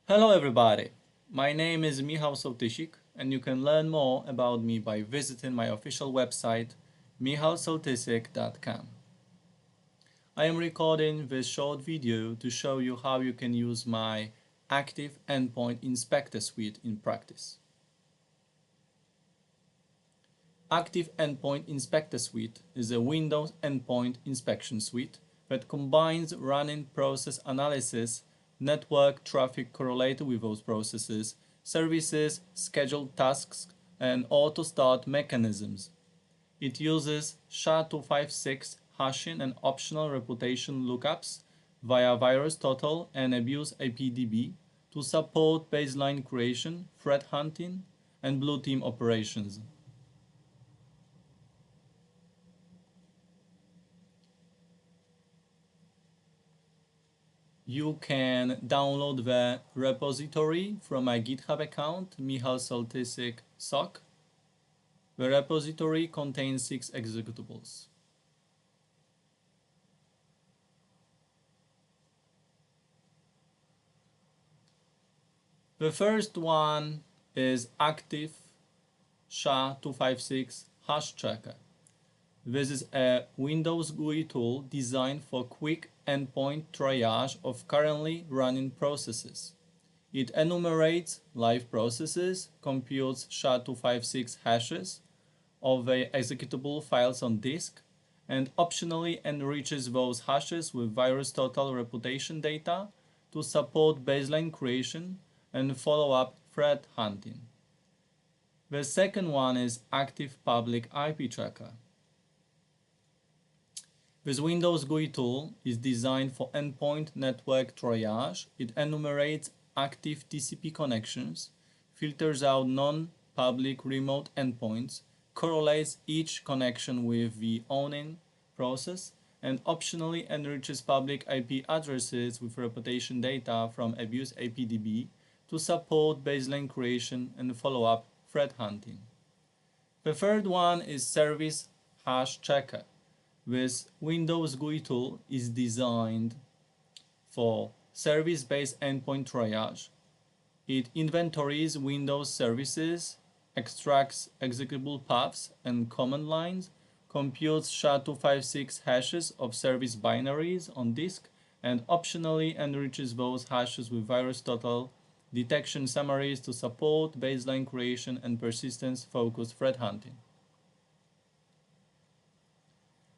Hello everybody, my name is Michał Sołtysik and you can learn more about me by visiting my official website michalsołtysik.com. I am recording this short video to show you how you can use my Active Endpoint Inspector Suite in practice. Active Endpoint Inspector Suite is a Windows endpoint inspection suite that combines running process analysis, network traffic correlated with those processes, services, scheduled tasks, and auto-start mechanisms. It uses SHA-256 hashing and optional reputation lookups via VirusTotal and abuse-IPDB to support baseline creation, threat hunting, and blue team operations. You can download the repository from my GitHub account, Michał Sołtysik SOC. The repository contains 6 executables. The first one is Active SHA-256 hash checker. This is a Windows GUI tool designed for quick endpoint triage of currently running processes. It enumerates live processes, computes SHA-256 hashes of the executable files on disk, and optionally enriches those hashes with VirusTotal reputation data to support baseline creation and follow-up threat hunting. The second one is Active Public IP Tracker. This Windows GUI tool is designed for endpoint network triage. It enumerates active TCP connections, filters out non-public remote endpoints, correlates each connection with the owning process, and optionally enriches public IP addresses with reputation data from abuse-IPDB to support baseline creation and follow-up threat hunting. The third one is Service Hash Checker. This Windows GUI tool is designed for service-based endpoint triage. It inventories Windows services, extracts executable paths and command lines, computes SHA-256 hashes of service binaries on disk, and optionally enriches those hashes with VirusTotal detection summaries to support baseline creation and persistence-focused threat hunting.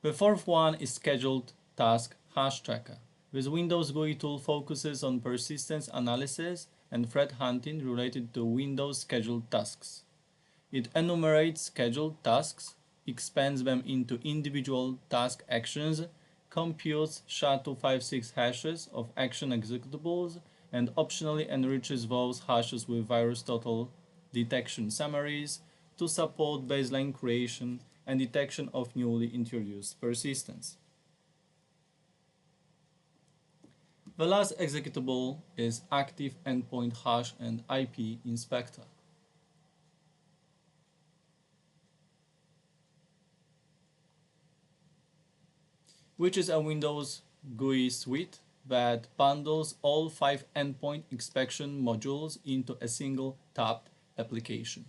The fourth one is Scheduled Task Hash Tracker. This Windows GUI tool focuses on persistence analysis and threat hunting related to Windows scheduled tasks. It enumerates scheduled tasks, expands them into individual task actions, computes SHA-256 hashes of action executables, and optionally enriches those hashes with VirusTotal detection summaries to support baseline creation and detection of newly introduced persistence. The last executable is ActiveEndpointHash&IPInspector. Which is a Windows GUI suite that bundles all 5 endpoint inspection modules into a single tabbed application.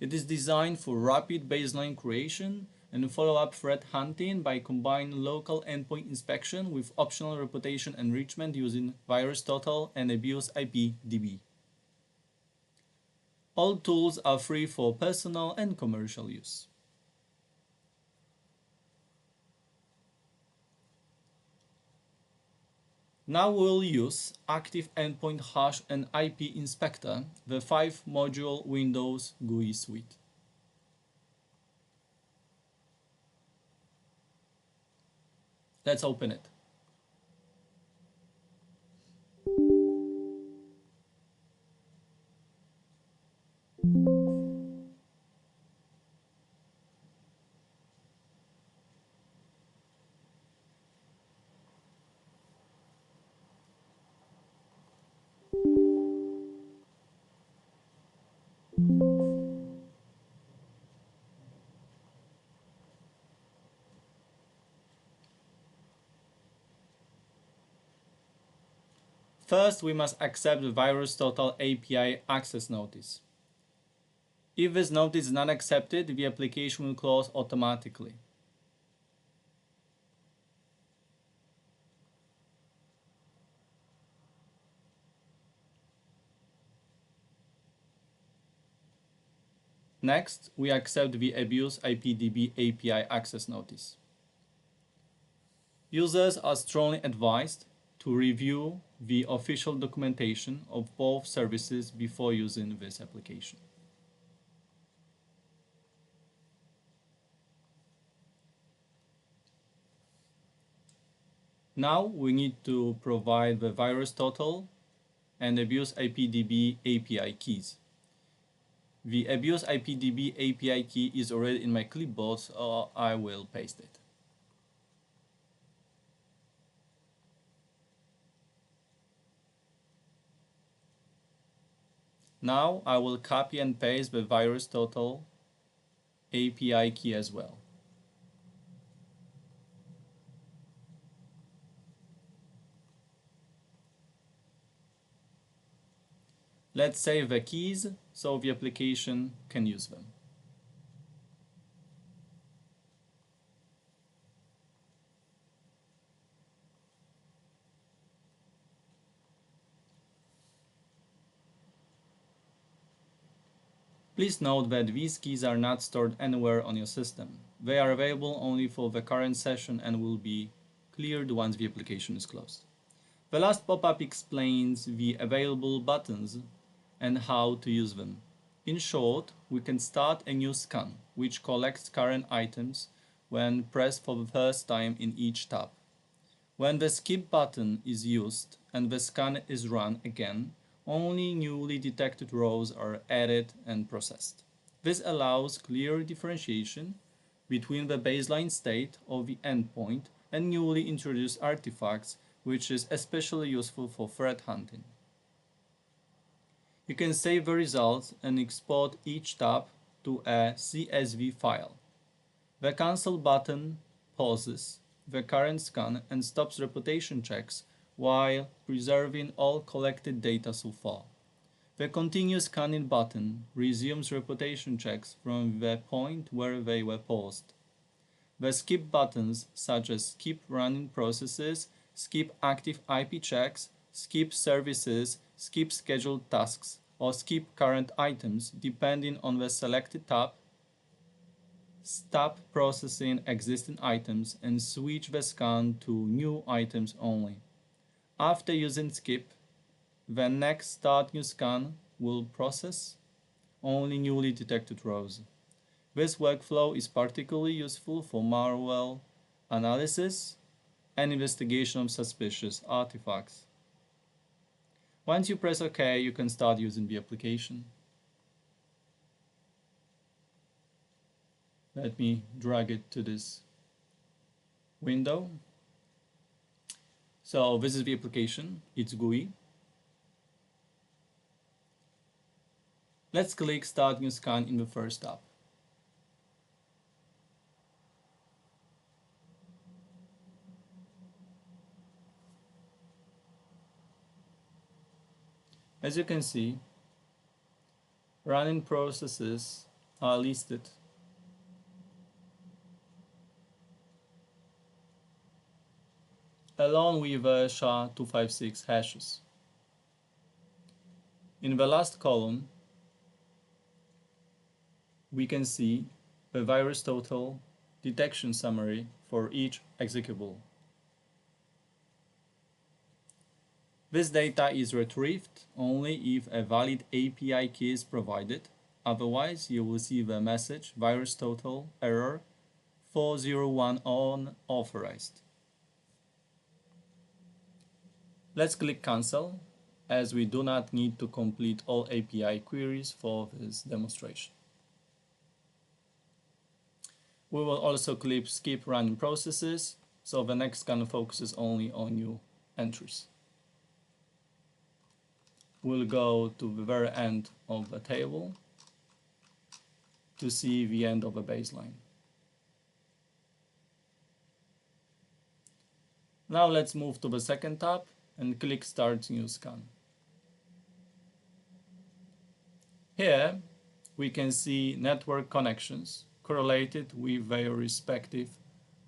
It is designed for rapid baseline creation and follow-up threat hunting by combining local endpoint inspection with optional reputation enrichment using VirusTotal and abuse-IPDB. All tools are free for personal and commercial use. Now we'll use ActiveEndpointHash&IPInspector, the 5-module Windows GUI suite. Let's open it. First, we must accept the VirusTotal API access notice. If this notice is not accepted, the application will close automatically. Next, we accept the Abuse IPDB API access notice. Users are strongly advised to review the official documentation of both services before using this application. Now we need to provide the VirusTotal and Abuse IPDB API keys. The Abuse IPDB API key is already in my clipboard, so I will paste it. Now I will copy and paste the VirusTotal API key as well. Let's save the keys so the application can use them. Please note that these keys are not stored anywhere on your system. They are available only for the current session and will be cleared once the application is closed. The last pop-up explains the available buttons and how to use them. In short, we can start a new scan, which collects current items when pressed for the first time in each tab. When the skip button is used and the scan is run again, only newly detected rows are added and processed. This allows clear differentiation between the baseline state of the endpoint and newly introduced artifacts, which is especially useful for threat hunting. You can save the results and export each tab to a CSV file. The cancel button pauses the current scan and stops reputation checks while preserving all collected data so far. The continue scanning button resumes reputation checks from the point where they were paused. The skip buttons, such as skip running processes, skip active IP checks, skip services, skip scheduled tasks, or skip current items depending on the selected tab, stop processing existing items and switch the scan to new items only. After using skip, the next start new scan will process only newly detected rows. This workflow is particularly useful for malware analysis and investigation of suspicious artifacts. Once you press OK, you can start using the application. Let me drag it to this window. So this is the application, it's GUI. Let's click Start New Scan in the first tab. As you can see, running processes are listed. Along with SHA-256 hashes. In the last column, we can see the VirusTotal detection summary for each executable. This data is retrieved only if a valid API key is provided. Otherwise, you will see the message VirusTotal error 401 unauthorized. Let's click Cancel, as we do not need to complete all API queries for this demonstration. We will also click Skip Running Processes, so the next scan focuses only on new entries. We'll go to the very end of the table to see the end of the baseline. Now let's move to the second tab and click Start New Scan. Here we can see network connections correlated with their respective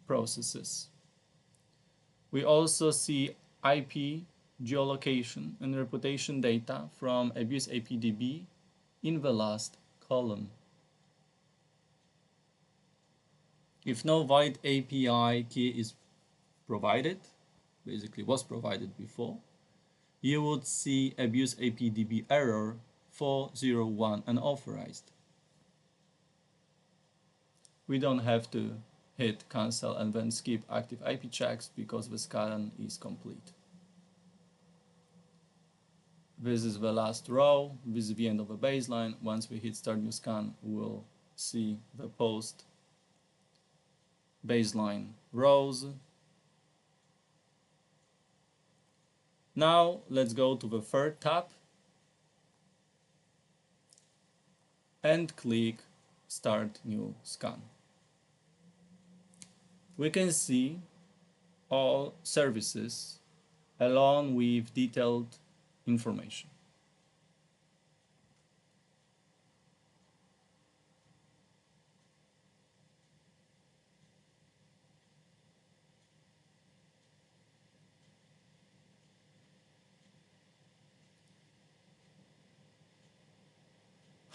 processes. We also see IP, geolocation, and reputation data from Abuse APDB in the last column. If no valid API key is provided, basically was provided before, you would see Abuse APDB error 401 unauthorized. We don't have to hit cancel and then skip active IP checks because the scan is complete. This is the last row. This is the end of the baseline. Once we hit Start New Scan, we'll see the post baseline rows. Now let's go to the third tab and click Start New Scan. We can see all services along with detailed information.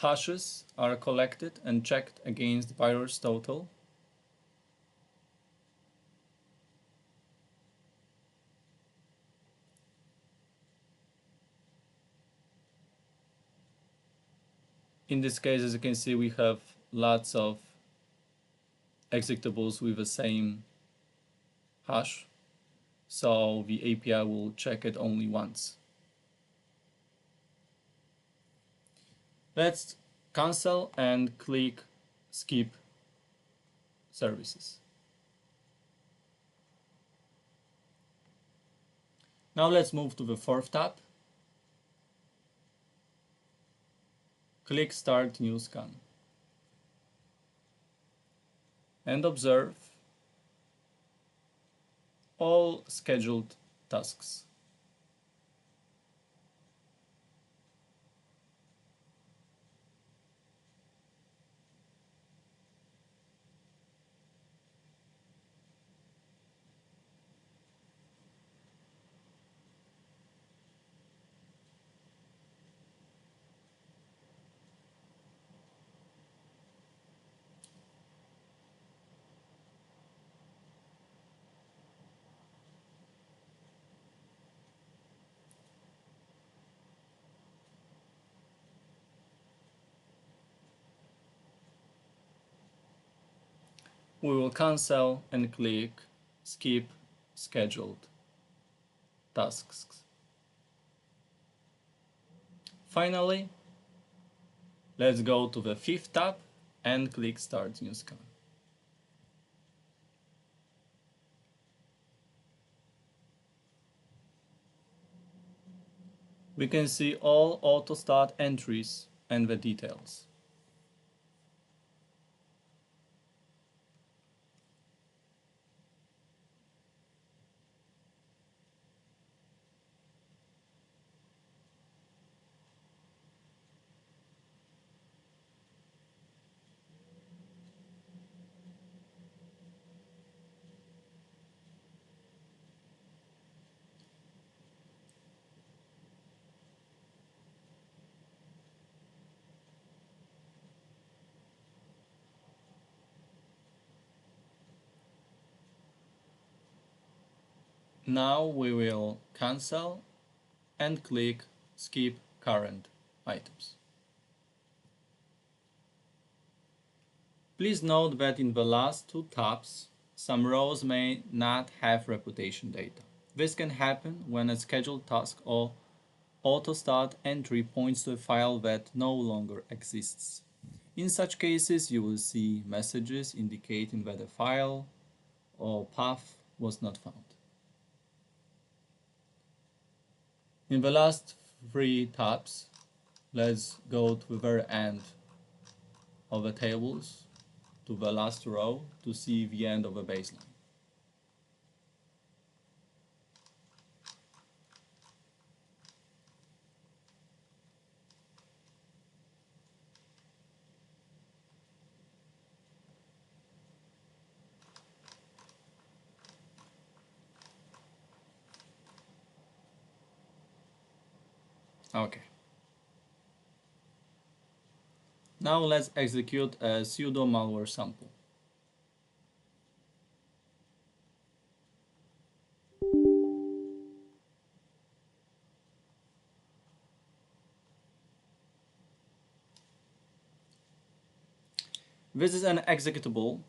Hashes are collected and checked against virus total. In this case, as you can see, we have lots of executables with the same hash, so the API will check it only once. Let's cancel and click Skip Services. Now let's move to the fourth tab. Click Start New Scan and observe all scheduled tasks. We will cancel and click Skip Scheduled Tasks. Finally, let's go to the fifth tab and click Start New Scan. We can see all autostart entries and the details. Now we will cancel and click Skip Current Items. Please note that in the last two tabs, some rows may not have reputation data. This can happen when a scheduled task or autostart entry points to a file that no longer exists. In such cases, you will see messages indicating that a file or path was not found. In the last three tabs, let's go to the very end of the tables, to the last row, to see the end of the baseline. Okay. Now let's execute a pseudo-malware sample. This is an executable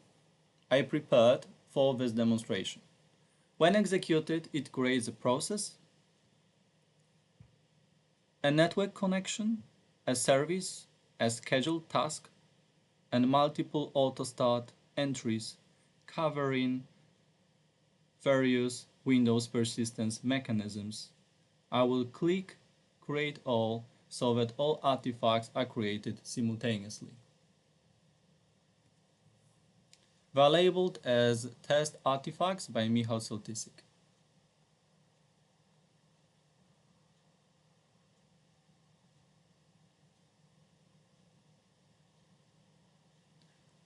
I prepared for this demonstration. When executed, it creates a process, a network connection, a service, a scheduled task, and multiple autostart entries covering various Windows persistence mechanisms. I will click Create All so that all artifacts are created simultaneously. They are labeled as test artifacts by Michał Sołtysik.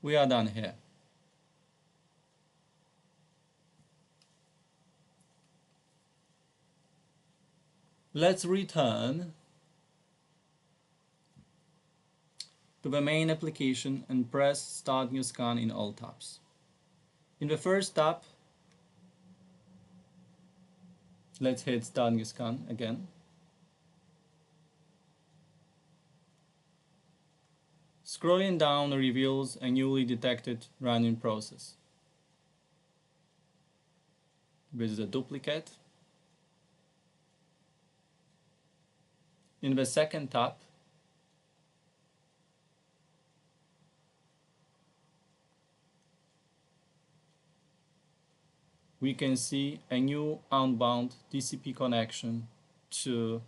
We are done here. Let's return to the main application and press Start New Scan in all tabs. In the first tab, let's hit Start New Scan again. Scrolling down reveals a newly detected running process. This is a duplicate. In the second tab, we can see a new outbound TCP connection to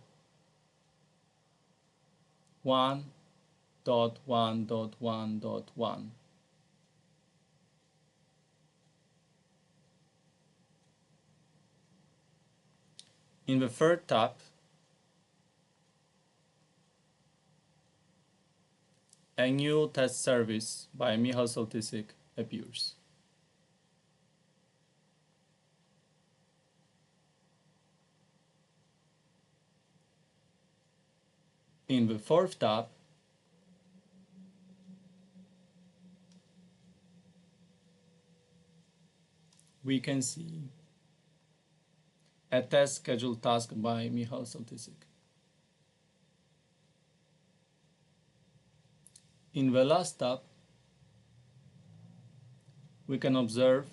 1.1.1.1. In the third tab, a new test service by Michał Sołtysik appears. In the fourth tab, we can see a test schedule task by Michał Sołtysik. In the last tab, we can observe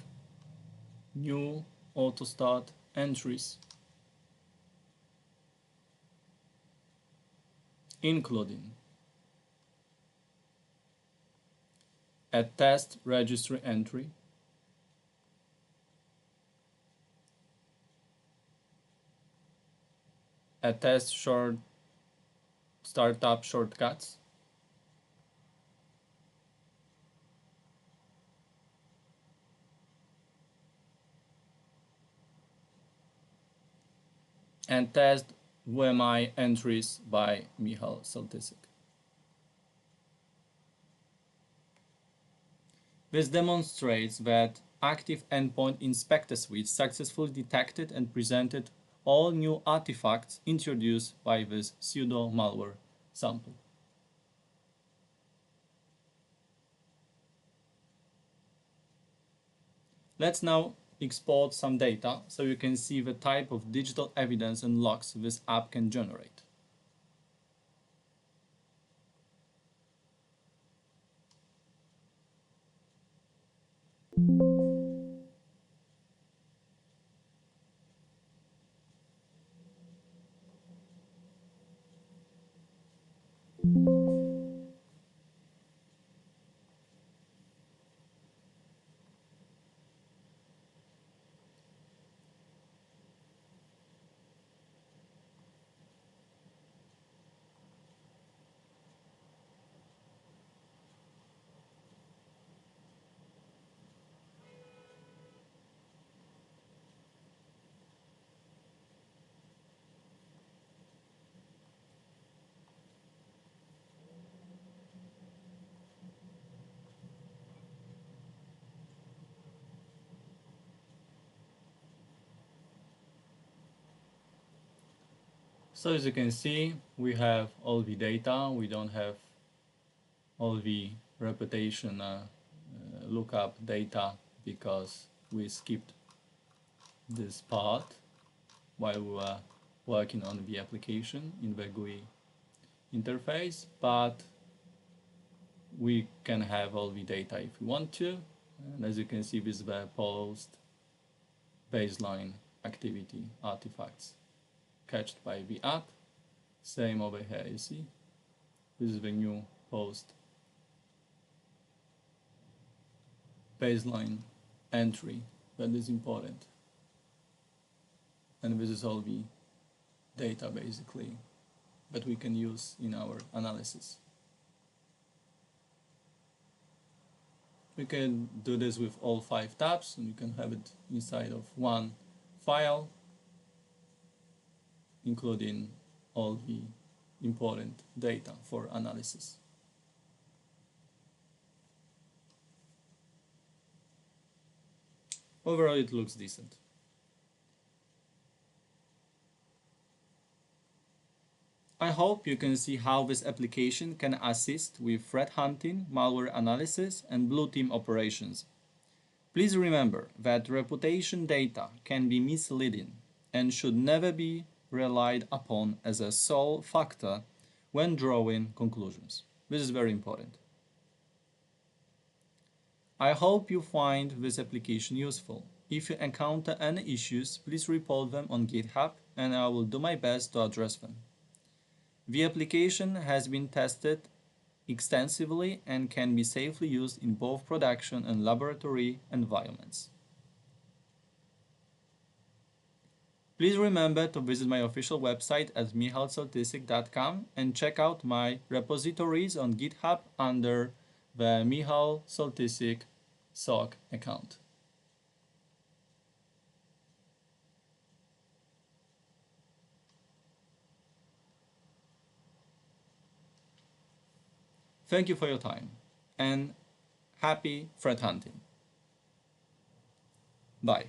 new autostart entries, including a test registry entry, a test startup shortcuts, and test WMI entries by Michał Sołtysik. This demonstrates that ActiveEndpointInspectorSuite successfully detected and presented all new artifacts introduced by this pseudo-malware sample. Let's now export some data so you can see the type of digital evidence and logs this app can generate. So as you can see, we have all the data. We don't have all the reputation lookup data because we skipped this part while we were working on the application in the GUI interface, but we can have all the data if we want to. And as you can see, this is the post baseline activity artifacts catched by the app. Same over here, you see. This is the new post baseline entry that is important. And this is all the data basically that we can use in our analysis. We can do this with all 5 tabs, and you can have it inside of one file, including all the important data for analysis. Overall, it looks decent. I hope you can see how this application can assist with threat hunting, malware analysis, and blue team operations. Please remember that reputation data can be misleading and should never be relied upon as a sole factor when drawing conclusions. This is very important. I hope you find this application useful. If you encounter any issues, please report them on GitHub and I will do my best to address them. The application has been tested extensively and can be safely used in both production and laboratory environments. Please remember to visit my official website at michalsołtysik.com and check out my repositories on GitHub under the Michał Sołtysik SOC account. Thank you for your time and happy threat hunting. Bye.